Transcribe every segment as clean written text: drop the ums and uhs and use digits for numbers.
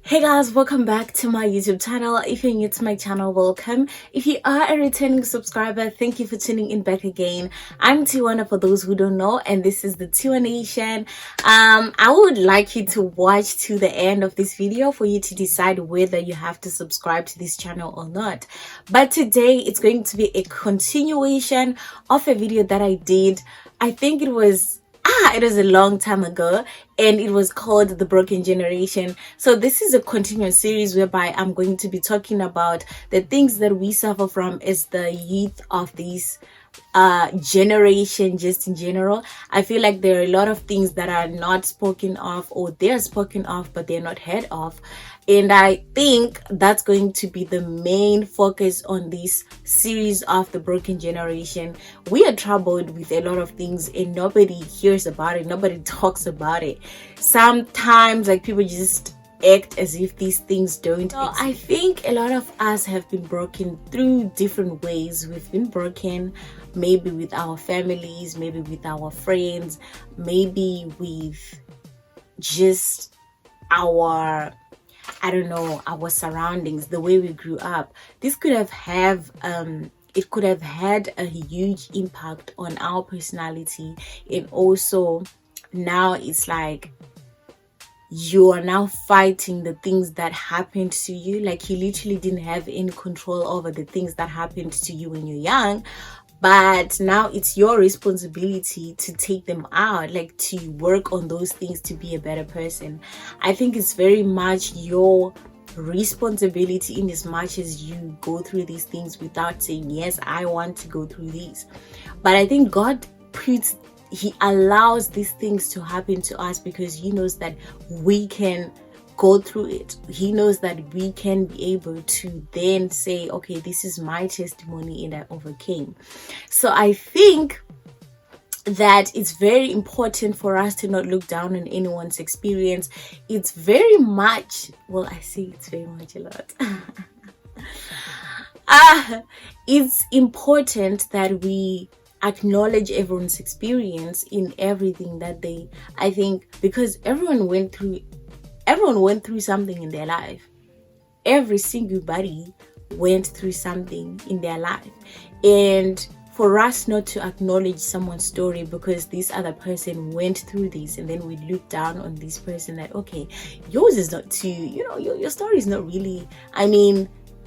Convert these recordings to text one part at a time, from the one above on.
Hey guys, welcome back to my YouTube channel. If you're new to my channel, welcome. If you are a returning subscriber, thank you for tuning in back again. I'm Tiwana for those who don't know, and this is the Tiwa Nation. I would like you to watch to the end of this video for you to decide whether you have to subscribe to this channel or not. But today it's going to be a continuation of a video that I did. I think it was a long time ago, and it was called The Broken Generation. So this is a continuous series whereby I'm going to be talking about the things that we suffer from as the youth of this generation. Just in general, I feel like there are a lot of things that are not spoken of, or they're spoken of but they're not heard of, and I think that's going to be the main focus on this series of The Broken Generation. We are troubled with a lot of things and nobody hears about it, nobody talks about it. Sometimes like people just act as if these things don't exist. I think a lot of us have been broken through different ways. We've been broken maybe with our families, maybe with our friends, maybe with just our our surroundings, the way we grew up. This could have it could have had a huge impact on our personality, and also now it's like you are now fighting the things that happened to you. Like you literally didn't have any control over the things that happened to you when you're young, but now it's your responsibility to take them out, like to work on those things to be a better person. I think it's very much your responsibility in as much as you go through these things without saying, yes, I want to go through these. But I think God he allows these things to happen to us because he knows that we can go through it. He knows that we can be able to then say, okay, this is my testimony and I overcame. So I think that it's very important for us to not look down on anyone's experience. It's very much, well, I say it's very much a lot. It's important that we acknowledge everyone's experience in everything that I think, because everyone went through something in their life. Every single body went through something in their life, and for us not to acknowledge someone's story because this other person went through this, and then we look down on this person that, okay, yours is not too, your story is not really,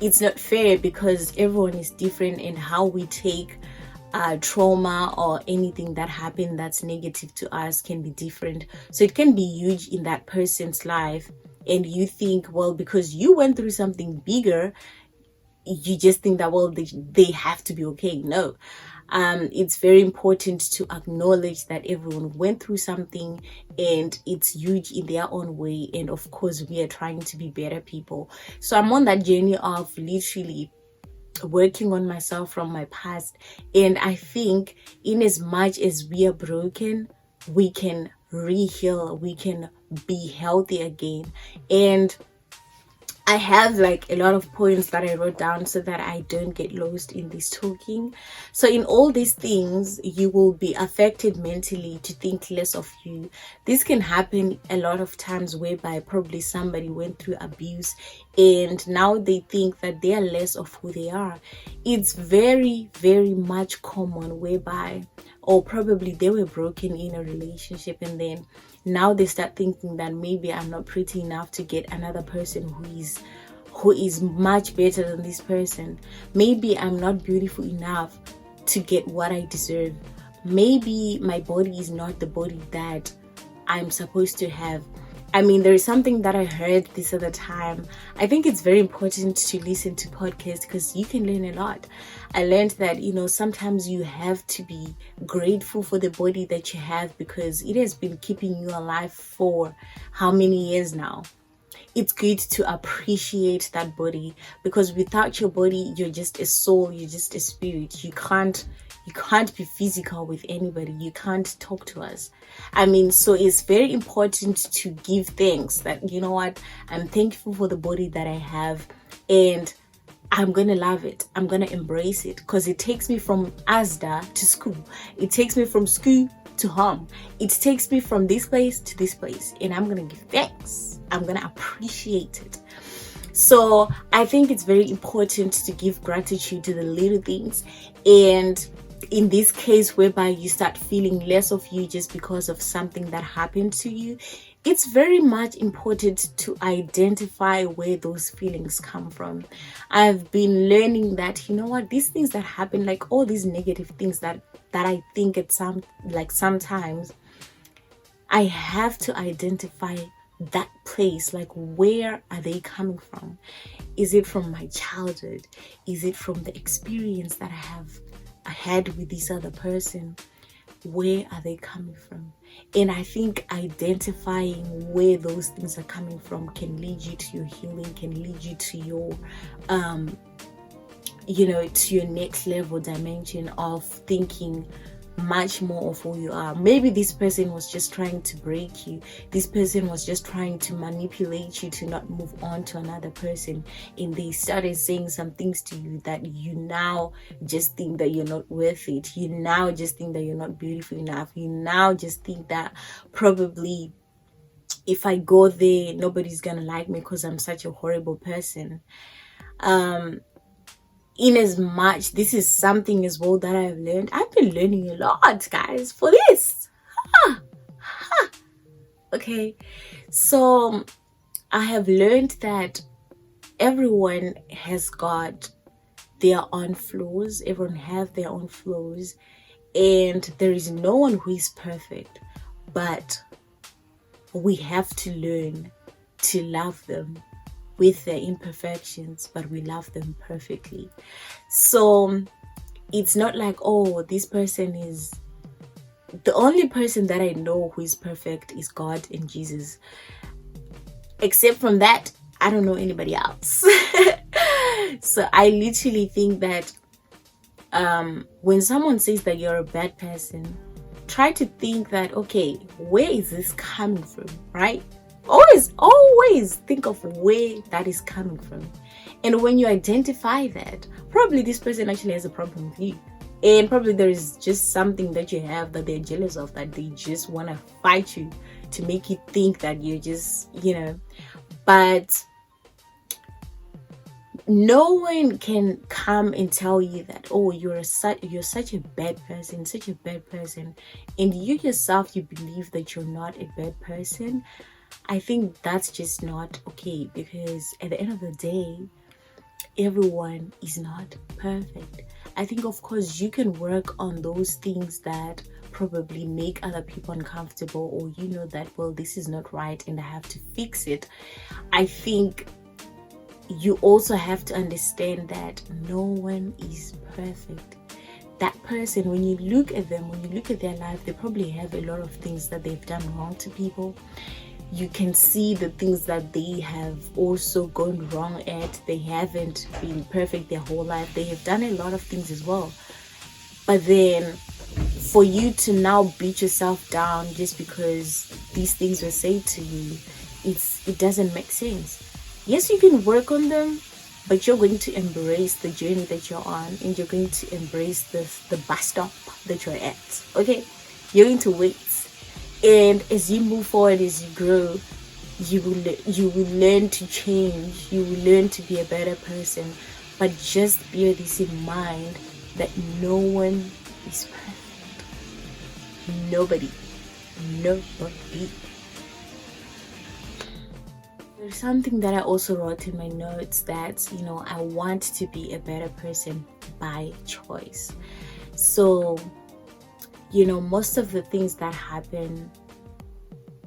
it's not fair, because everyone is different, and how we take trauma or anything that happened that's negative to us can be different. So it can be huge in that person's life, and you think, well, because you went through something bigger, you just think that, well, they have to be okay. No. It's very important to acknowledge that everyone went through something and it's huge in their own way, and of course we are trying to be better people. So I'm on that journey of literally working on myself from my past, and I think in as much as we are broken, we can re-heal, we can be healthy again. And I have like a lot of points that I wrote down so that I don't get lost in this talking. So in all these things, you will be affected mentally to think less of you. This can happen a lot of times whereby probably somebody went through abuse and now they think that they are less of who they are. It's very, very much common whereby, or probably they were broken in a relationship, and then now they start thinking that maybe I'm not pretty enough to get another person who is much better than this person. Maybe I'm not beautiful enough to get what I deserve. Maybe my body is not the body that I'm supposed to have. There is something that I heard this other time. I think it's very important to listen to podcasts because you can learn a lot. I learned that, sometimes you have to be grateful for the body that you have because it has been keeping you alive for how many years now. It's good to appreciate that body, because without your body, you're just a soul, you're just a spirit. You can't be physical with anybody. You can't talk to us. So it's very important to give thanks that, you know what, I'm thankful for the body that I have, and I'm gonna love it. I'm gonna embrace it, because it takes me from ASDA to school. It takes me from school to home. It takes me from this place to this place, and I'm gonna give thanks. I'm gonna appreciate it. So I think it's very important to give gratitude to the little things. And in this case, whereby you start feeling less of you just because of something that happened to you, it's very much important to identify where those feelings come from. I've been learning that, you know what, these things that happen, like all these negative things that I think at sometimes I have to identify that place, like where are they coming from? Is it from my childhood? Is it from the experience that I had with this other person? Where are they coming from? And I think identifying where those things are coming from can lead you to your healing, can lead you to your to your next level dimension of thinking much more of who you are. Maybe this person was just trying to break you. This person was just trying to manipulate you to not move on to another person, and they started saying some things to you that you now just think that you're not worth it. You now just think that you're not beautiful enough. You now just think that probably if I go there, nobody's gonna like me because I'm such a horrible person. In as much, this is something as well that I've learned. I've been learning a lot, guys, for this. Okay, so I have learned that everyone has got their own flaws. Everyone have their own flaws, and there is no one who is perfect, but we have to learn to love them with their imperfections, but we love them perfectly. So it's not like, oh, this person is the only person that I know who is perfect is God and Jesus. Except from that, I don't know anybody else. So I literally think that when someone says that you're a bad person, try to think that, okay, where is this coming from, right? Always think of where that is coming from. And when you identify that, probably this person actually has a problem with you. And probably there is just something that you have that they're jealous of, that they just want to fight you to make you think that you're just, but no one can come and tell you that, oh, you're such a bad person, and you yourself, you believe that you're not a bad person. I think that's just not okay, because at the end of the day, everyone is not perfect. I think, of course, you can work on those things that probably make other people uncomfortable, or you know that, well, this is not right and I have to fix it. I think you also have to understand that no one is perfect. That person, when you look at them, when you look at their life, they probably have a lot of things that they've done wrong to people. You can see the things that they have also gone wrong at. They haven't been perfect their whole life. They have done a lot of things as well. But then for you to now beat yourself down just because these things were said to you, it doesn't make sense. Yes, you can work on them, but you're going to embrace the journey that you're on, and you're going to embrace the bus stop that you're at. Okay, you're going to wait. And as you move forward, as you grow, you will learn to change. You will learn to be a better person. But just bear this in mind, that no one is perfect. Nobody. There's something that I also wrote in my notes, that I want to be a better person by choice. So most of the things that happen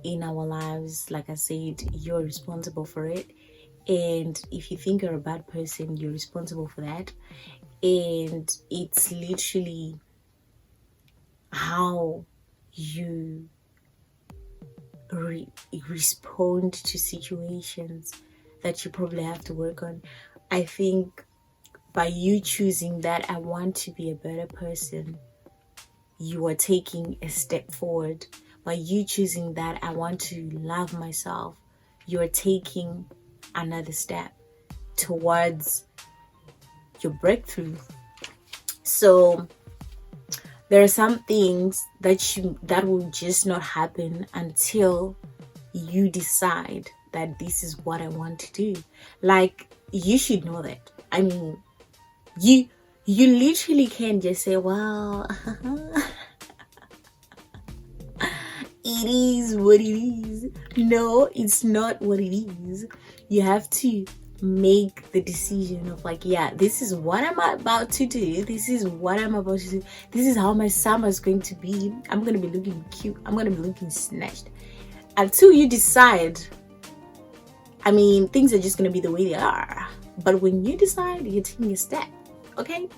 in our lives, like I said, you're responsible for it. And if you think you're a bad person, you're responsible for that. And it's literally how you respond to situations that you probably have to work on. I think by you choosing that I want to be a better person, you are taking a step forward. By you choosing that I want to love myself, you are taking another step towards your breakthrough. So There are some things that will just not happen until you decide that this is what I want to do. Like, you should know that. I mean, you literally can't just say, well, it is what it is. No, it's not what it is. You have to make the decision of like, yeah, this is what I'm about to do. This is what I'm about to do. This is how my summer is going to be. I'm going to be looking cute. I'm going to be looking snatched. Until you decide, I mean, things are just going to be the way they are. But when you decide, you're taking a step. Okay?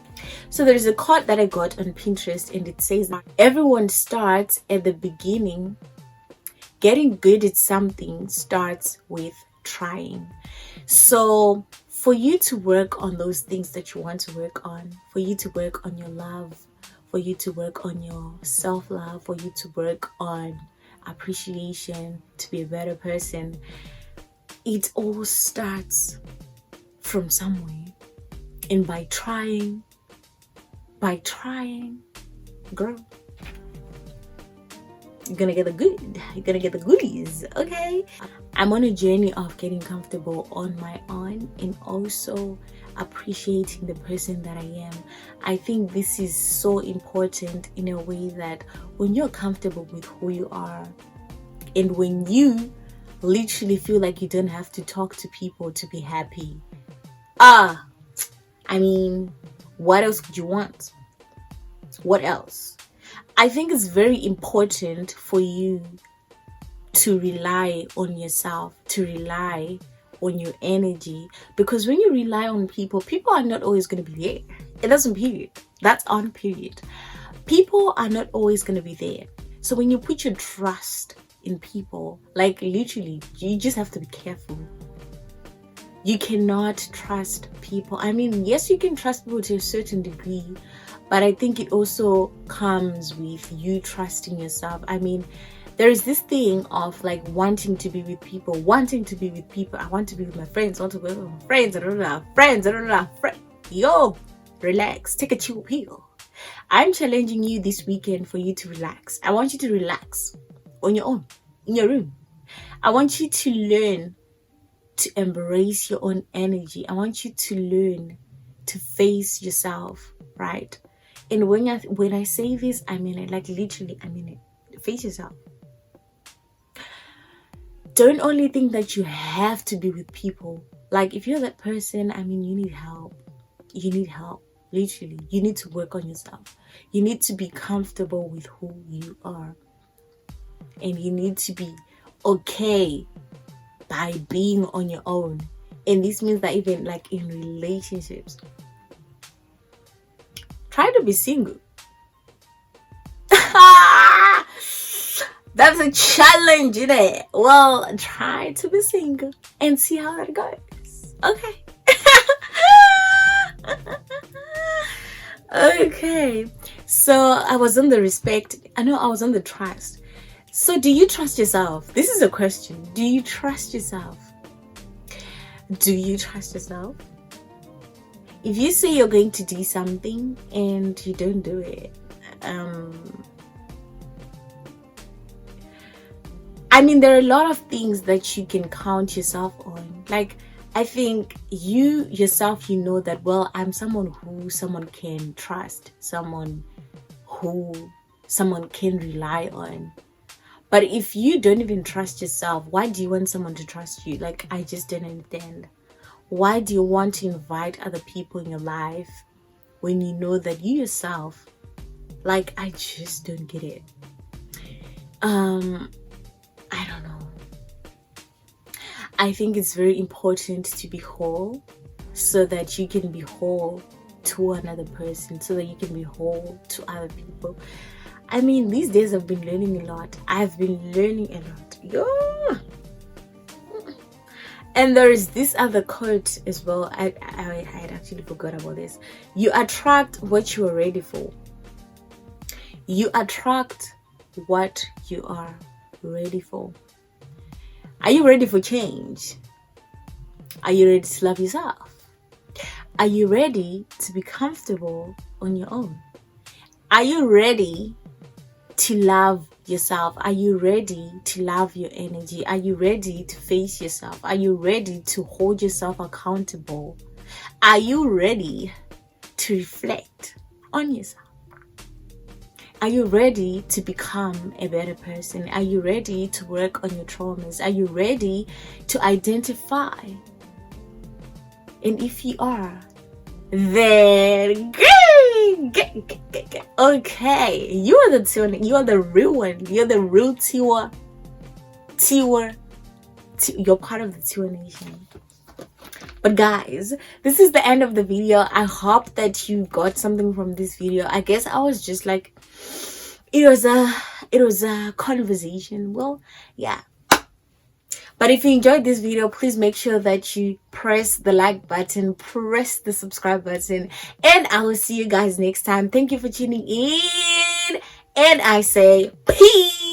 So there's a quote that I got on Pinterest, and it says that everyone starts at the beginning. Getting good at something starts with trying. So for you to work on those things that you want to work on, for you to work on your love, for you to work on your self-love, for you to work on appreciation, to be a better person, it all starts from somewhere. And by trying, girl, you're gonna get the goodies. Okay, I'm on a journey of getting comfortable on my own and also appreciating the person that I am. I think this is so important in a way that when you're comfortable with who you are, and when you literally feel like you don't have to talk to people to be happy, I mean, what else could you want? What else? I think it's very important for you to rely on yourself, to rely on your energy, because when you rely on people are not always going to be there. It doesn't, period. That's on, period. People are not always going to be there. So when you put your trust in people, like literally, you just have to be careful. You cannot trust people. I mean, yes, you can trust people to a certain degree, but I think it also comes with you trusting yourself. I mean, there is this thing of like wanting to be with people. I want to be with my friends. I want to be with my friends. Yo, relax. Take a chill pill. I'm challenging you this weekend for you to relax. I want you to relax on your own, in your room. I want you to learn to embrace your own energy. I want you to learn to face yourself, right? And when I say this, I mean it. Like literally, I mean it. Face yourself. Don't only think that you have to be with people. Like if you're that person, I mean, you need help. You need help. Literally, you need to work on yourself. You need to be comfortable with who you are. And you need to be okay by being on your own. And this means that even like in relationships, try to be single. That's a challenge, isn't it? Well, try to be single and see how that goes. Okay. Okay. So I was on the respect. I was on the trust. So do you trust yourself? This is a question. Do you trust yourself? Do you trust yourself? If you say you're going to do something and you don't do it, I mean, there are a lot of things that you can count yourself on. Like, I think you yourself, you know that, well, I'm someone who someone can trust, someone who someone can rely on. But if you don't even trust yourself, why do you want someone to trust you? Like, I just don't understand. Why do you want to invite other people in your life when you know that you yourself, like, I just don't get it. I don't know. I think it's very important to be whole so that you can be whole to another person, so that you can be whole to other people. I mean, these days I've been learning a lot. I've been learning a lot. Yeah. And there is this other quote as well. I had actually forgot about this. You attract what you are ready for. You attract what you are ready for. Are you ready for change? Are you ready to love yourself? Are you ready to be comfortable on your own? Are you ready to love yourself? Are you ready to love your energy? Are you ready to face yourself? Are you ready to hold yourself accountable? Are you ready to reflect on yourself? Are you ready to become a better person? Are you ready to work on your traumas? Are you ready to identify? And if you are, then okay, you are the two. You are the real one. You're the real Tiwa. You're part of the Tiwa Nation. But guys, this is the end of the video. I hope that you got something from this video. I guess I was just like, it was a conversation. Well, yeah. But if you enjoyed this video, please make sure that you press the like button, press the subscribe button, and I will see you guys next time. Thank you for tuning in, and I say peace.